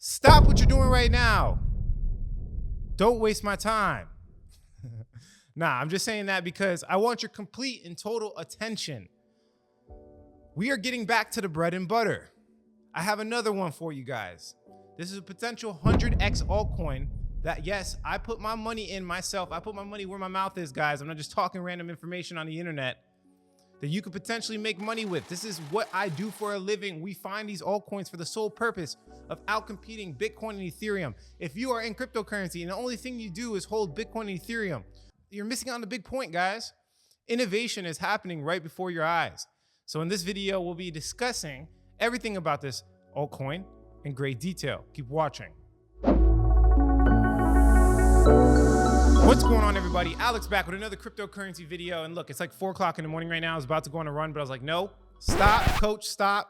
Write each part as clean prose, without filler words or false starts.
Stop what you're doing right now. Don't waste my time. Nah, I'm just saying that because I want your complete and total attention. We are getting back to the bread and butter. I have another one for you guys. This is a potential 100x altcoin that, yes, I put my money in myself. I put my money where my mouth is, guys. I'm not just talking random information on the internet that you could potentially make money with. This is what I do for a living. We find these altcoins for the sole purpose of outcompeting Bitcoin and Ethereum. If you are in cryptocurrency and the only thing you do is hold Bitcoin and Ethereum, you're missing out on the big point, guys. Innovation is happening right before your eyes. So in this video, we'll be discussing everything about this altcoin in great detail. Keep watching. What's going on, everybody? Alex back with another cryptocurrency video. And look, it's like 4 o'clock in the morning right now. I was about to go on a run, but I was like, no, stop, coach, stop.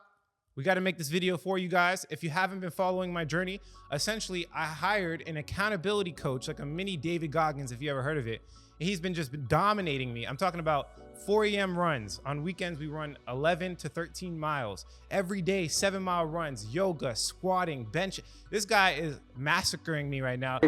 We got to make this video for you guys. If you haven't been following my journey, essentially I hired an accountability coach, like a mini David Goggins, if you ever heard of it. He's been just dominating me. I'm talking about 4 a.m. runs. On weekends, we run 11 to 13 miles. Every day, 7-mile runs, yoga, squatting, bench. This guy is massacring me right now.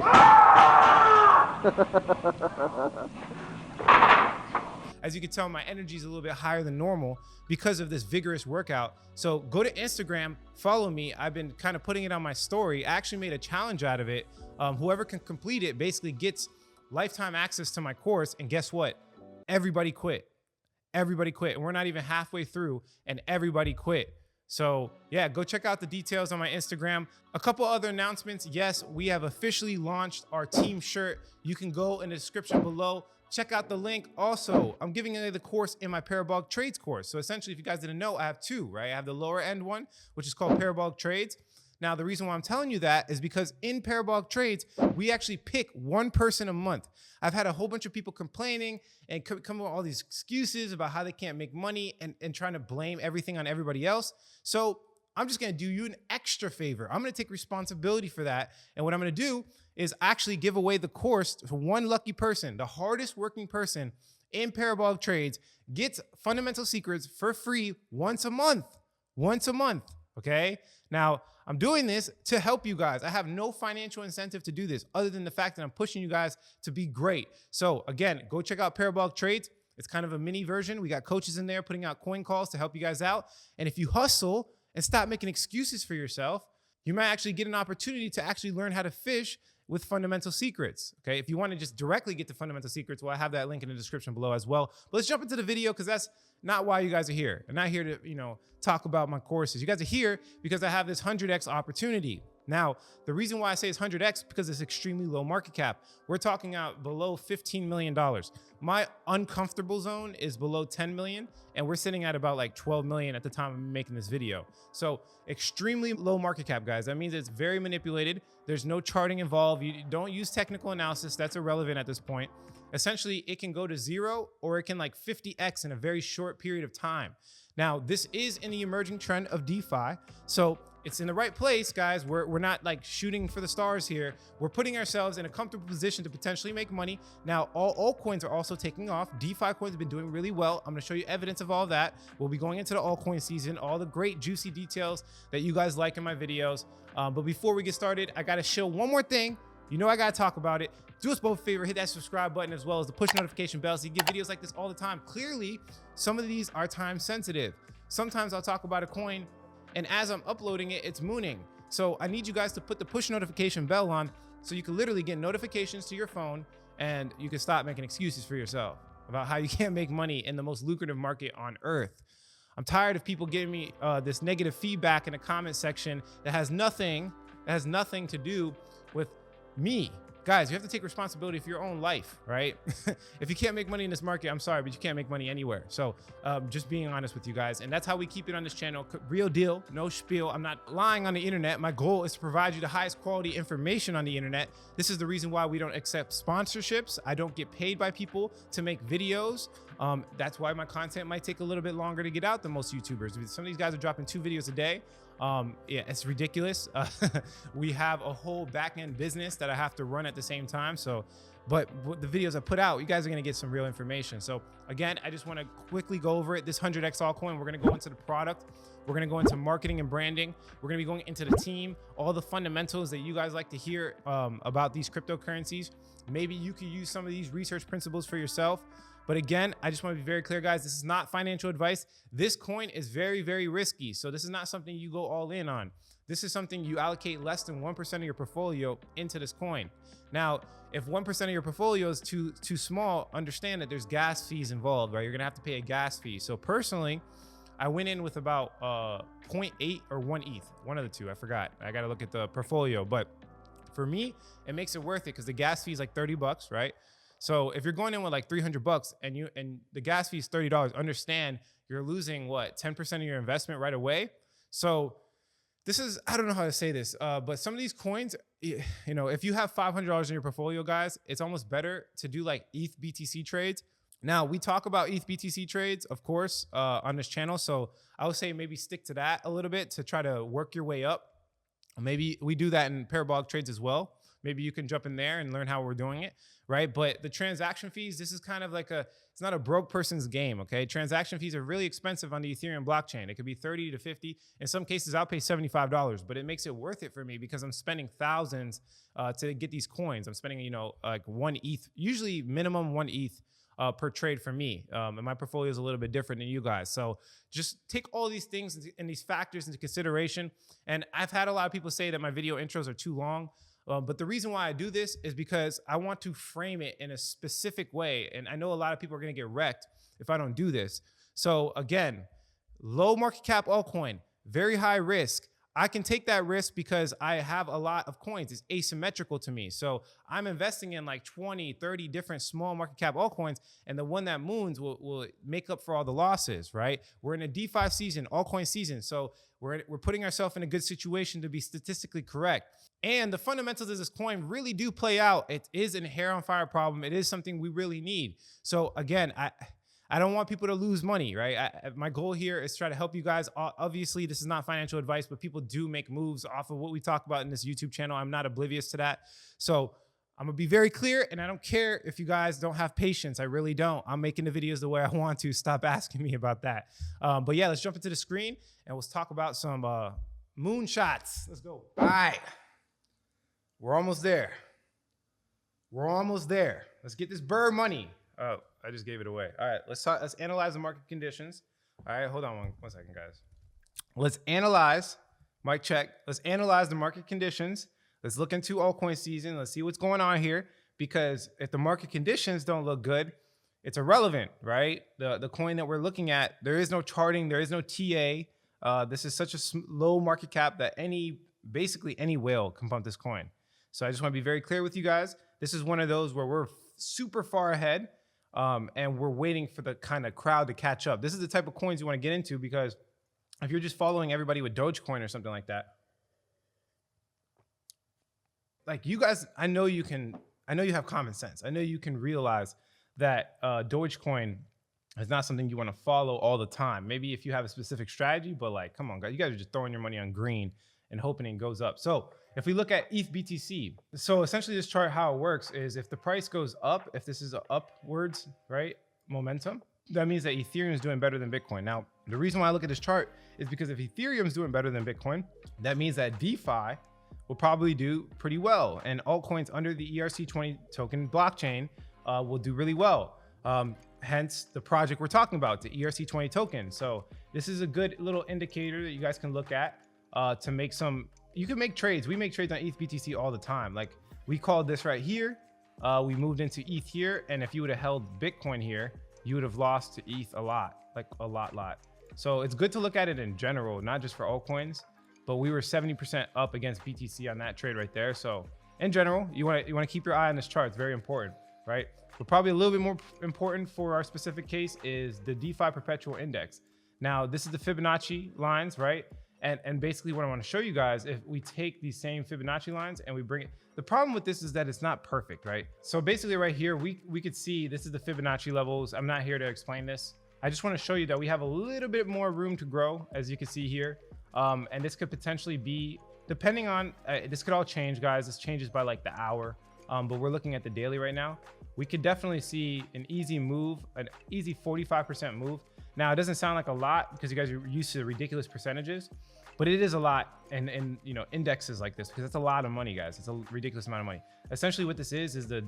As you can tell, my energy is a little bit higher than normal because of this vigorous workout. So go to Instagram, follow me. I've been kind of putting it on my story. I actually made a challenge out of it. Whoever can complete it basically gets lifetime access to my course. And guess what? Everybody quit. Everybody quit. And we're not even halfway through and everybody quit. So yeah, go check out the details on my Instagram. A couple other announcements. Yes, we have officially launched our team shirt. You can go in the description below. Check out the link. Also, I'm giving away the course in my Parabolic Trades course. So essentially, if you guys didn't know, I have two, right? I have the lower end one, which is called Parabolic Trades. Now, the reason why I'm telling you that is because in Parabolic Trades, we actually pick one person a month. I've had a whole bunch of people complaining and come up with all these excuses about how they can't make money and trying to blame everything on everybody else. So I'm just going to do you an extra favor. I'm going to take responsibility for that. And what I'm going to do is actually give away the course to one lucky person. The hardest working person in Parabolic Trades gets fundamental secrets for free once a month. Okay? Now, I'm doing this to help you guys. I have no financial incentive to do this other than the fact that I'm pushing you guys to be great. So again, go check out Parabolic Trades. It's kind of a mini version. We got coaches in there putting out coin calls to help you guys out. And if you hustle and stop making excuses for yourself, you might actually get an opportunity to actually learn how to fish with fundamental secrets. Okay, if you want to just directly get to fundamental secrets, well, I have that link in the description below as well. But let's jump into the video because that's not why you guys are here. I'm not here to, talk about my courses. You guys are here because I have this 100x opportunity. Now, the reason why I say it's 100x because it's extremely low market cap. We're talking out below $15 million. My uncomfortable zone is below 10 million, and we're sitting at about like 12 million at the time I'm making this video. So extremely low market cap, guys. That means it's very manipulated. There's no charting involved. You don't use technical analysis. That's irrelevant at this point. Essentially, it can go to 0 or it can like 50x in a very short period of time. Now, this is in the emerging trend of DeFi. So it's in the right place, guys. We're not like shooting for the stars here. We're putting ourselves in a comfortable position to potentially make money. Now, all altcoins are also taking off. DeFi coins have been doing really well. I'm going to show you evidence of all that. We'll be going into the altcoin season, all the great juicy details that you guys like in my videos. But before we get started, I got to show one more thing. I got to talk about it. Do us both a favor, hit that subscribe button as well as the push notification bell so you get videos like this all the time. Clearly, some of these are time sensitive. Sometimes I'll talk about a coin and as I'm uploading it, it's mooning. So I need you guys to put the push notification bell on so you can literally get notifications to your phone and you can stop making excuses for yourself about how you can't make money in the most lucrative market on earth. I'm tired of people giving me this negative feedback in the comment section that has nothing to do with me. Guys, you have to take responsibility for your own life, right? If you can't make money in this market, I'm sorry, but you can't make money anywhere. So just being honest with you guys. And that's how we keep it on this channel. Real deal, no spiel. I'm not lying on the internet. My goal is to provide you the highest quality information on the internet. This is the reason why we don't accept sponsorships. I don't get paid by people to make videos. That's why my content might take a little bit longer to get out than most YouTubers. Some of these guys are dropping 2 videos a day. Yeah, it's ridiculous. We have a whole back-end business that I have to run at the same time. So, but the videos I put out, you guys are gonna get some real information. So again, I just wanna quickly go over it. This 100x altcoin, we're gonna go into the product. We're gonna go into marketing and branding. We're gonna be going into the team, all the fundamentals that you guys like to hear about these cryptocurrencies. Maybe you could use some of these research principles for yourself. But again, I just want to be very clear, guys, this is not financial advice. This coin is very, very risky. So this is not something you go all in on. This is something you allocate less than 1% of your portfolio into this coin. Now, if 1% of your portfolio is too small, understand that there's gas fees involved, right? You're gonna have to pay a gas fee. So personally, I went in with about 0.8 or 1 ETH, one of the two, I forgot. I gotta look at the portfolio, but for me, it makes it worth it because the gas fee is like 30 bucks, right? So if you're going in with like 300 bucks and the gas fee is $30, understand you're losing what, 10% of your investment right away. So this is, I don't know how to say this, but some of these coins, you know, if you have $500 in your portfolio, guys, it's almost better to do like ETH BTC trades. Now we talk about ETH BTC trades, of course, on this channel. So I would say maybe stick to that a little bit to try to work your way up. Maybe we do that in Parabolic Trades as well. Maybe you can jump in there and learn how we're doing it, right? But the transaction fees, this is kind of like it's not a broke person's game, okay? Transaction fees are really expensive on the Ethereum blockchain. It could be 30 to 50. In some cases, I'll pay $75, but it makes it worth it for me because I'm spending thousands to get these coins. I'm spending, you know, like 1 ETH, usually minimum 1 ETH per trade for me. And my portfolio is a little bit different than you guys. So just take all these things and these factors into consideration. And I've had a lot of people say that my video intros are too long. But the reason why I do this is because I want to frame it in a specific way. And I know a lot of people are going to get wrecked if I don't do this. So again, low market cap altcoin, very high risk. I can take that risk because I have a lot of coins. It's asymmetrical to me. So I'm investing in like 20, 30 different small market cap altcoins. And the one that moons will make up for all the losses, right? We're in a DeFi season, altcoin season. So we're putting ourselves in a good situation to be statistically correct. And the fundamentals of this coin really do play out. It is a hair on fire problem. It is something we really need. So again, I don't want people to lose money, right? My goal here is to try to help you guys. Obviously, this is not financial advice, but people do make moves off of what we talk about in this YouTube channel. I'm not oblivious to that. So I'm gonna be very clear, and I don't care if you guys don't have patience. I really don't. I'm making the videos the way I want to. Stop asking me about that. But yeah, let's jump into the screen and let's talk about some moonshots. Let's go. All right. We're almost there. We're almost there. Let's get this Bird.Money. Oh, I just gave it away. All right, let's analyze the market conditions. All right, hold on one second, guys. Let's analyze, mic check. Let's analyze the market conditions. Let's look into altcoin season. Let's see what's going on here, because if the market conditions don't look good, it's irrelevant, right? The coin that we're looking at, there is no charting, there is no TA. This is such a low market cap that basically any whale can pump this coin. So I just want to be very clear with you guys. This is one of those where we're super far ahead. And we're waiting for the kind of crowd to catch up. This is the type of coins you want to get into, because if you're just following everybody with Dogecoin or something like that, like you guys, I know you have common sense. I know you can realize that Dogecoin is not something you want to follow all the time. Maybe if you have a specific strategy, but like, come on, guys, you guys are just throwing your money on green and hoping it goes up. So if we look at ETH BTC, so essentially this chart, how it works is if the price goes up, if this is an upwards, right, momentum, that means that Ethereum is doing better than Bitcoin. Now, the reason why I look at this chart is because if Ethereum is doing better than Bitcoin, that means that DeFi will probably do pretty well. And altcoins under the ERC20 token blockchain will do really well. Hence the project we're talking about, the ERC20 token. So this is a good little indicator that you guys can look at to make some. You can make trades. We make trades on ETH BTC all the time. Like we called this right here. We moved into ETH here. And if you would have held Bitcoin here, you would have lost to ETH a lot, like a lot. So it's good to look at it in general, not just for altcoins, but we were 70% up against BTC on that trade right there. So in general, you want to keep your eye on this chart. It's very important, right? But probably a little bit more important for our specific case is the DeFi perpetual index. Now, this is the Fibonacci lines, right? And basically what I want to show you guys, if we take these same Fibonacci lines and we bring it, the problem with this is that it's not perfect, right? So basically right here, we could see this is the Fibonacci levels. I'm not here to explain this. I just want to show you that we have a little bit more room to grow, as you can see here. And this could potentially be, depending on, this could all change, guys. This changes by like the hour. But we're looking at the daily right now. We could definitely see an easy move, an easy 45% move. Now, it doesn't sound like a lot because you guys are used to ridiculous percentages, but it is a lot in you know, indexes like this, because it's a lot of money, guys. It's a ridiculous amount of money. Essentially what this is the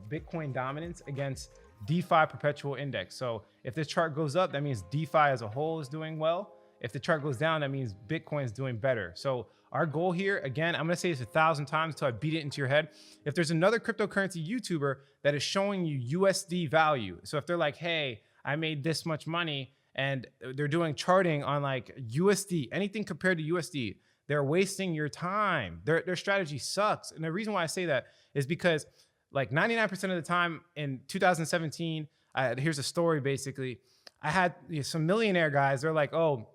Bitcoin dominance against DeFi perpetual index. So if this chart goes up, that means DeFi as a whole is doing well. If the chart goes down, that means Bitcoin is doing better. So our goal here, again, I'm gonna say this 1,000 times until I beat it into your head. If there's another cryptocurrency YouTuber that is showing you USD value, so if they're like, hey, I made this much money, and they're doing charting on like USD, anything compared to USD, they're wasting your time. Their strategy sucks. And the reason why I say that is because like 99% of the time in 2017, here's a story basically. I had some millionaire guys, they're like, oh,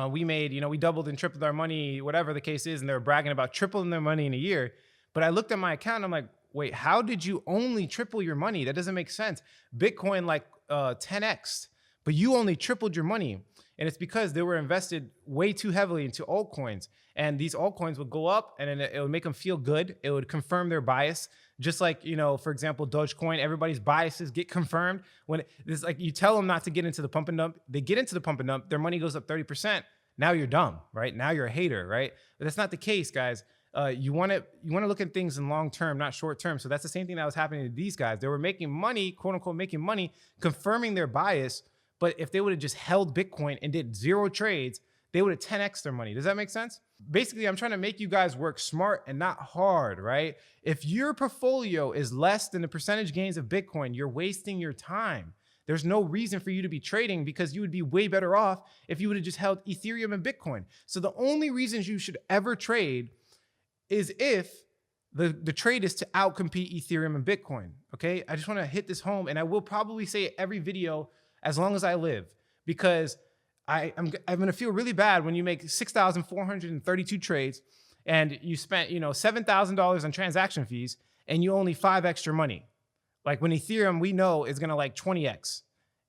we made, you know, we doubled and tripled our money, whatever the case is. And they're bragging about tripling their money in a year. But I looked at my account and I'm like, wait, how did you only triple your money? That doesn't make sense. Bitcoin like 10x, but you only tripled your money. And it's because they were invested way too heavily into altcoins. And these altcoins would go up and then it would make them feel good. It would confirm their bias. Just like, you know, for example, Dogecoin, everybody's biases get confirmed. When it's like you tell them not to get into the pump and dump, they get into the pump and dump, their money goes up 30%. Now you're dumb, right? Now you're a hater, right? But that's not the case, guys. You want to look at things in long term, not short term. So that's the same thing that was happening to these guys. They were making money, quote unquote, making money, confirming their bias. But if they would have just held Bitcoin and did 0 trades, they would have 10x their money. Does that make sense? Basically, I'm trying to make you guys work smart and not hard, right? If your portfolio is less than the percentage gains of Bitcoin, you're wasting your time. There's no reason for you to be trading because you would be way better off if you would have just held Ethereum and Bitcoin. So the only reasons you should ever trade is if the trade is to outcompete Ethereum and Bitcoin, okay? I just want to hit this home, and I will probably say it every video as long as I live, because I'm going to feel really bad when you make 6,432 trades and you spent, you know, $7,000 on transaction fees and you only 5 extra money. Like when Ethereum, we know is going to like 20x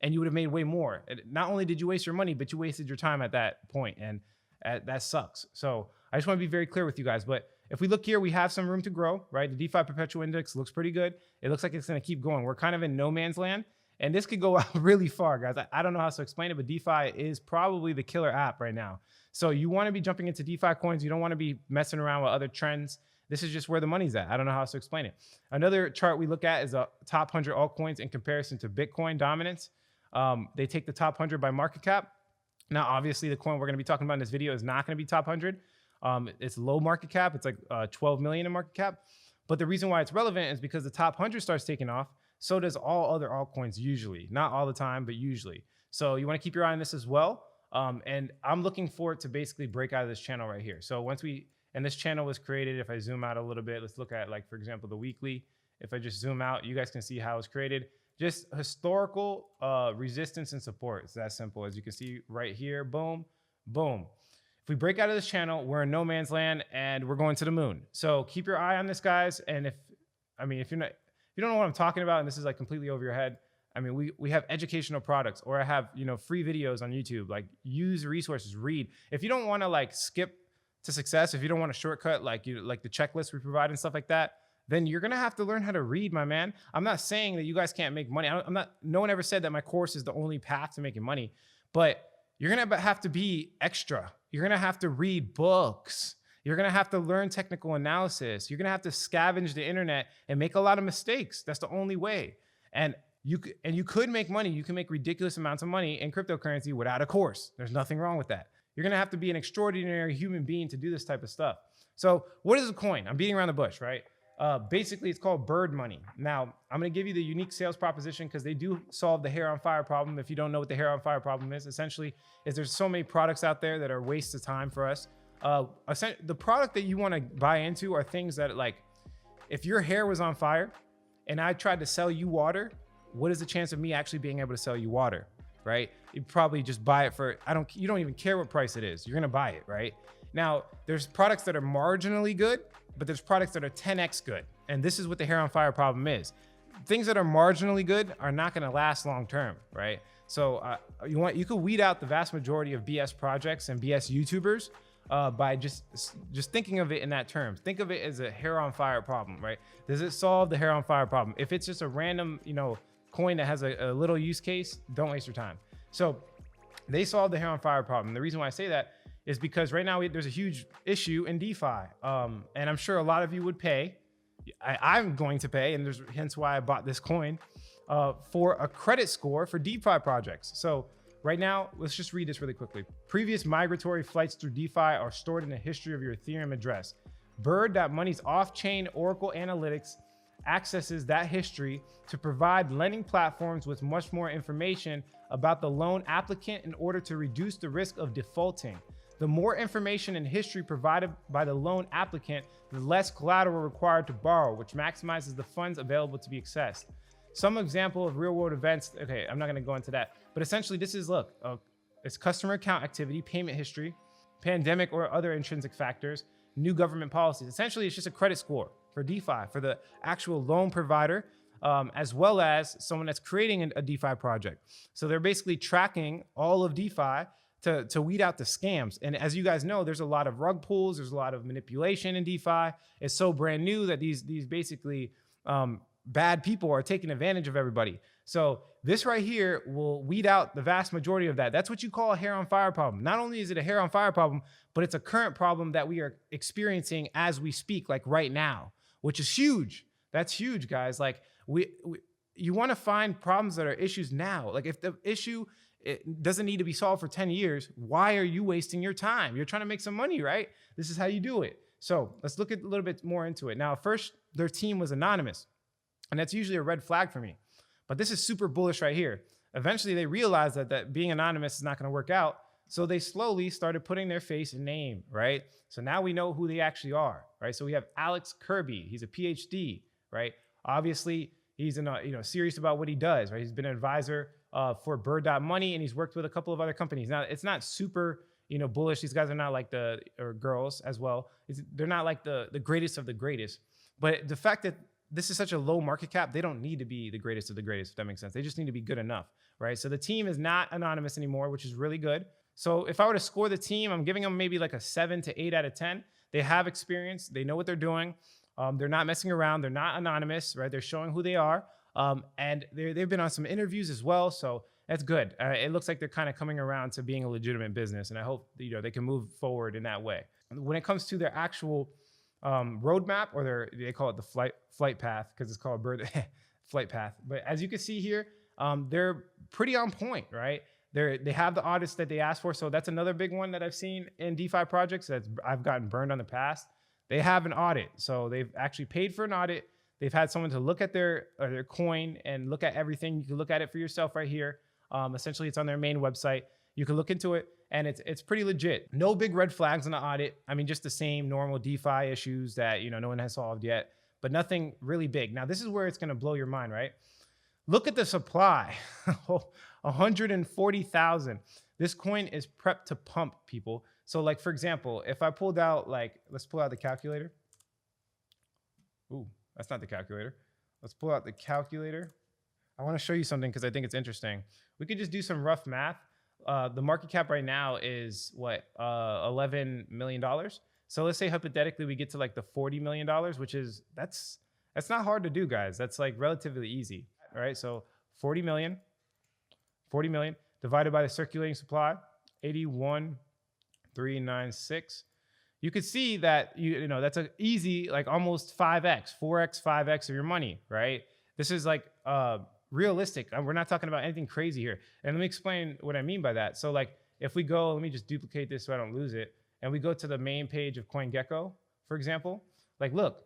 and you would have made way more. Not only did you waste your money, but you wasted your time at that point, and that sucks. So I just want to be very clear with you guys. But if we look here, we have some room to grow, right? The DeFi perpetual index looks pretty good. It looks like it's going to keep going. We're kind of in no man's land. And this could go out really far, guys. I don't know how to explain it, but DeFi is probably the killer app right now. So you want to be jumping into DeFi coins. You don't want to be messing around with other trends. This is just where the money's at. I don't know how else to explain it. Another chart we look at is the top 100 altcoins in comparison to Bitcoin dominance. They take the top 100 by market cap. Now, obviously, the coin we're going to be talking about in this video is not going to be top 100. It's low market cap. It's like 12 million in market cap. But the reason why it's relevant is because the top 100 starts taking off. So does all other altcoins usually. Not all the time, but usually. So you want to keep your eye on this as well. And I'm looking for it to basically break out of this channel right here. So and this channel was created, if I zoom out a little bit, let's look at, like, for example, the weekly. If I just zoom out, you guys can see how it was created. Just historical resistance and support. It's that simple. As you can see right here, boom, boom. If we break out of this channel, we're in no man's land and we're going to the moon. So keep your eye on this, guys. And if you don't know what I'm talking about, and this is like completely over your head, I mean, we have educational products, or I have, you know, free videos on YouTube. Like, use resources, read. If you don't want to like skip to success, if you don't want to shortcut like the checklist we provide and stuff like that, then you're gonna have to learn how to read, my man. I'm not saying that you guys can't make money. No one ever said that my course is the only path to making money, but you're gonna have to be extra. You're gonna have to read books. You're going to have to learn technical analysis. You're going to have to scavenge the internet and make a lot of mistakes. That's the only way. And you could make money. You can make ridiculous amounts of money in cryptocurrency without a course. There's nothing wrong with that. You're going to have to be an extraordinary human being to do this type of stuff. So what is a coin? I'm beating around the bush, right? Basically, it's called Bird.Money. Now, I'm going to give you the unique sales proposition because they do solve the hair on fire problem. If you don't know what the hair on fire problem is, essentially, there's so many products out there that are wastes of time for us. The product that you want to buy into are things that, like, if your hair was on fire and I tried to sell you water, what is the chance of me actually being able to sell you water, right? You'd probably just buy it for, you don't even care what price it is. You're going to buy it, right? Now, there's products that are marginally good, but there's products that are 10x good. And this is what the hair on fire problem is. Things that are marginally good are not going to last long term, right? So you could weed out the vast majority of BS projects and BS YouTubers by just thinking of it in that terms. Think of it as a hair on fire problem, right? Does it solve the hair on fire problem? If it's just a random, coin that has a little use case, don't waste your time. So they solved the hair on fire problem. The reason why I say that is because right now there's a huge issue in DeFi. And I'm sure a lot of you would pay. I'm going to pay, and hence why I bought this coin for a credit score for DeFi projects. So right now, let's just read this really quickly. Previous migratory flights through DeFi are stored in the history of your Ethereum address. Bird.Money's off-chain Oracle Analytics accesses that history to provide lending platforms with much more information about the loan applicant in order to reduce the risk of defaulting. The more information and history provided by the loan applicant, the less collateral required to borrow, which maximizes the funds available to be accessed. Some example of real world events. Okay, I'm not going to go into that, but essentially this is, look, it's customer account activity, payment history, pandemic or other intrinsic factors, new government policies. Essentially, it's just a credit score for DeFi, for the actual loan provider, as well as someone that's creating a DeFi project. So they're basically tracking all of DeFi to weed out the scams. And as you guys know, there's a lot of rug pulls, there's a lot of manipulation in DeFi. It's so brand new that these basically bad people are taking advantage of everybody. So this right here will weed out the vast majority of that. That's what you call a hair on fire problem. Not only is it a hair on fire problem, but it's a current problem that we are experiencing as we speak, like right now, which is huge. That's huge, guys. Like you want to find problems that are issues now. Like if the issue, it doesn't need to be solved for 10 years. Why are you wasting your time? You're trying to make some money, right? This is how you do it. So let's look at a little bit more into it. Now, first, their team was anonymous, and that's usually a red flag for me. But this is super bullish right here. Eventually, they realized that being anonymous is not going to work out. So they slowly started putting their face and name, right? So now we know who they actually are, right? So we have Alex Kirby. He's a PhD, right? Obviously, he's serious about what he does, right? He's been an advisor for Bird.Money, and he's worked with a couple of other companies. Now, it's not super, bullish. These guys are not like or girls as well. They're not like the greatest of the greatest. But the fact that this is such a low market cap, they don't need to be the greatest of the greatest, if that makes sense. They just need to be good enough, right? So the team is not anonymous anymore, which is really good. So if I were to score the team, I'm giving them maybe like a 7 to 8 out of 10. They have experience. They know what they're doing. They're not messing around. They're not anonymous, right? They're showing who they are. And they've been on some interviews as well. So that's good. It looks like they're kind of coming around to being a legitimate business. And I hope, they can move forward in that way. When it comes to their actual roadmap, or they call it the flight path, because it's called Bird flight path. But as you can see here, they're pretty on point, right? They have the audits that they asked for. So that's another big one that I've seen in DeFi projects that I've gotten burned on the past. They have an audit. So they've actually paid for an audit. They've had someone to look at their coin and look at everything. You can look at it for yourself right here. Essentially, it's on their main website. You can look into it, and it's pretty legit. No big red flags on the audit. I mean, just the same normal DeFi issues that no one has solved yet, but nothing really big. Now, this is where it's going to blow your mind, right? Look at the supply, 140,000. This coin is prepped to pump, people. So, like, for example, if I pulled out, let's pull out the calculator. Ooh, that's not the calculator. Let's pull out the calculator. I want to show you something because I think it's interesting. We could just do some rough math. The market cap right now is what, $11 million. So let's say hypothetically we get to like the $40 million, which is, that's not hard to do, guys. That's like relatively easy. All right. So 40 million divided by the circulating supply, 81,396. You could see that, that's an easy, like almost 5x, 5x of your money, right? This is like, realistic. We're not talking about anything crazy here. And let me explain what I mean by that. So like if we go, let me just duplicate this so I don't lose it. And we go to the main page of CoinGecko, for example, like, look,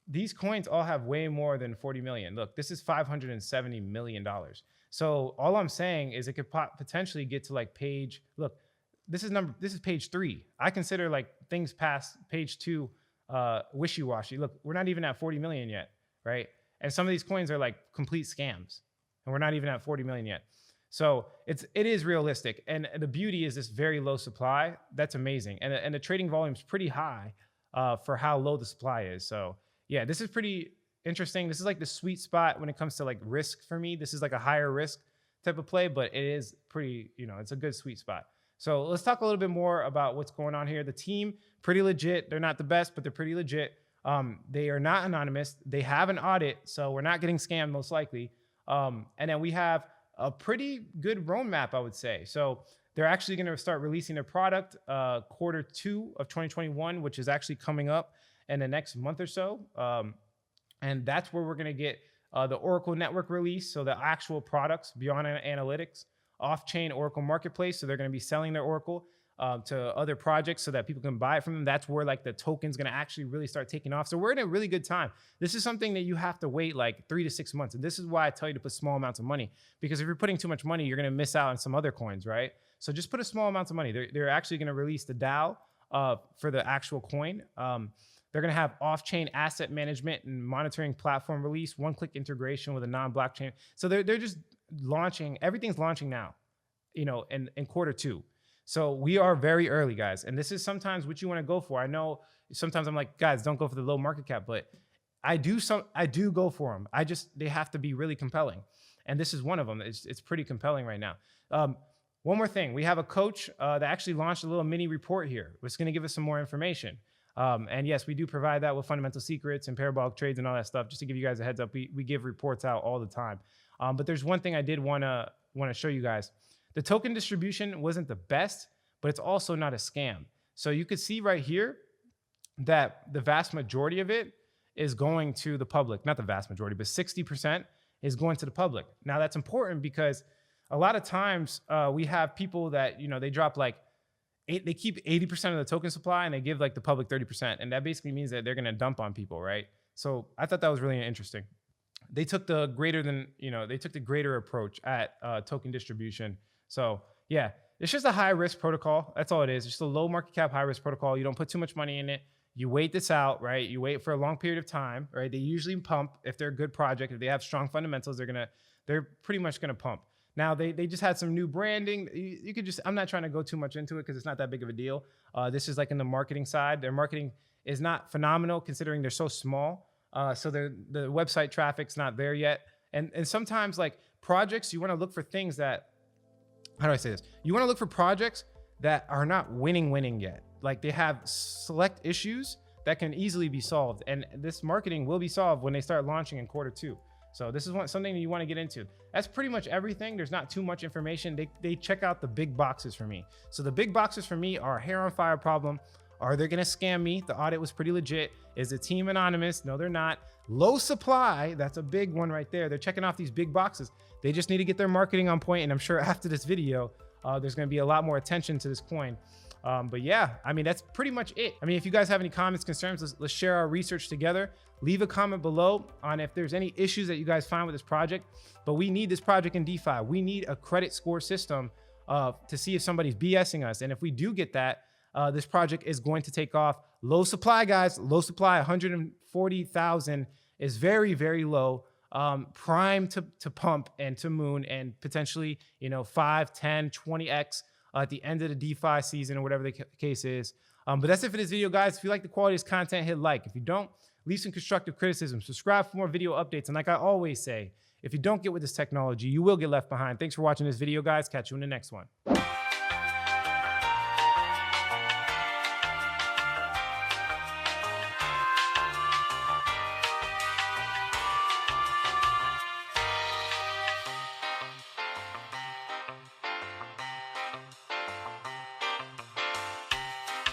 these coins all have way more than 40 million. Look, this is $570 million. So all I'm saying is it could potentially get to like page, look, this is page 3. I consider like things past page 2 wishy-washy. Look, we're not even at 40 million yet, right? And some of these coins are like complete scams, and we're not even at 40 million yet. So it is realistic. And the beauty is this very low supply. That's amazing. And the trading volume is pretty high for how low the supply is. So yeah, this is pretty interesting. This is like the sweet spot when it comes to like risk for me. This is like a higher risk type of play, but it is pretty, it's a good sweet spot. So let's talk a little bit more about what's going on here. The team, pretty legit. They're not the best, but they're pretty legit. They are not anonymous. They have an audit, so we're not getting scammed most likely. And then we have a pretty good roadmap, I would say. So they're actually going to start releasing their product Q2 of 2021, which is actually coming up in the next month or so. And that's where we're going to get the Oracle Network release. So the actual products beyond analytics, off-chain Oracle Marketplace. So they're going to be selling their Oracle to other projects so that people can buy it from them. That's where like the token's going to actually really start taking off. So we're in a really good time. This is something that you have to wait like 3 to 6 months. And this is why I tell you to put small amounts of money, because if you're putting too much money, you're going to miss out on some other coins, right? So just put a small amount of money. They're actually going to release the DAO for the actual coin. They're going to have off-chain asset management and monitoring platform release, one-click integration with a non-blockchain. So they're just launching. Everything's launching now, in Q2. So we are very early, guys. And this is sometimes what you want to go for. I know sometimes I'm like, guys, don't go for the low market cap, but I do go for them. They have to be really compelling. And this is one of them. It's pretty compelling right now. One more thing. We have a coach that actually launched a little mini report here. It's going to give us some more information. And yes, we do provide that with fundamental secrets and parabolic trades and all that stuff. Just to give you guys a heads up, we give reports out all the time. But there's one thing I did want to show you guys. The token distribution wasn't the best, but it's also not a scam. So you could see right here that the vast majority of it is going to the public. Not the vast majority, but 60% is going to the public. Now that's important because a lot of times we have people that, they drop like, they keep 80% of the token supply and they give like the public 30%. And that basically means that they're going to dump on people, right? So I thought that was really interesting. They took the greater approach at token distribution. So yeah, it's just a high risk protocol. That's all it is. It's just a low market cap, high risk protocol. You don't put too much money in it. You wait this out, right? You wait for a long period of time, right? They usually pump if they're a good project. If they have strong fundamentals, they're pretty much going to pump. Now they just had some new branding. You could just, I'm not trying to go too much into it because it's not that big of a deal. This is like in the marketing side. Their marketing is not phenomenal considering they're so small. So the website traffic's not there yet. And sometimes like projects, you want to look for things that, how do I say this? You want to look for projects that are not winning yet. Like they have select issues that can easily be solved. And this marketing will be solved when they start launching in Q2. So this is something that you want to get into. That's pretty much everything. There's not too much information. They check out the big boxes for me. So the big boxes for me are hair on fire problem. Are they going to scam me? The audit was pretty legit. Is the team anonymous? No, they're not. Low supply. That's a big one right there. They're checking off these big boxes. They just need to get their marketing on point. And I'm sure after this video, there's going to be a lot more attention to this coin. But yeah, I mean, that's pretty much it. I mean, if you guys have any comments, concerns, let's share our research together. Leave a comment below on if there's any issues that you guys find with this project. But we need this project in DeFi. We need a credit score system to see if somebody's BSing us. And if we do get that, this project is going to take off. Low supply, guys. Low supply, 140,000 is very, very low. Prime to pump and to moon and potentially, 5, 10, 20x at the end of the DeFi season or whatever the case is. But that's it for this video, guys. If you like the quality of this content, hit like. If you don't, leave some constructive criticism. Subscribe for more video updates. And like I always say, if you don't get with this technology, you will get left behind. Thanks for watching this video, guys. Catch you in the next one.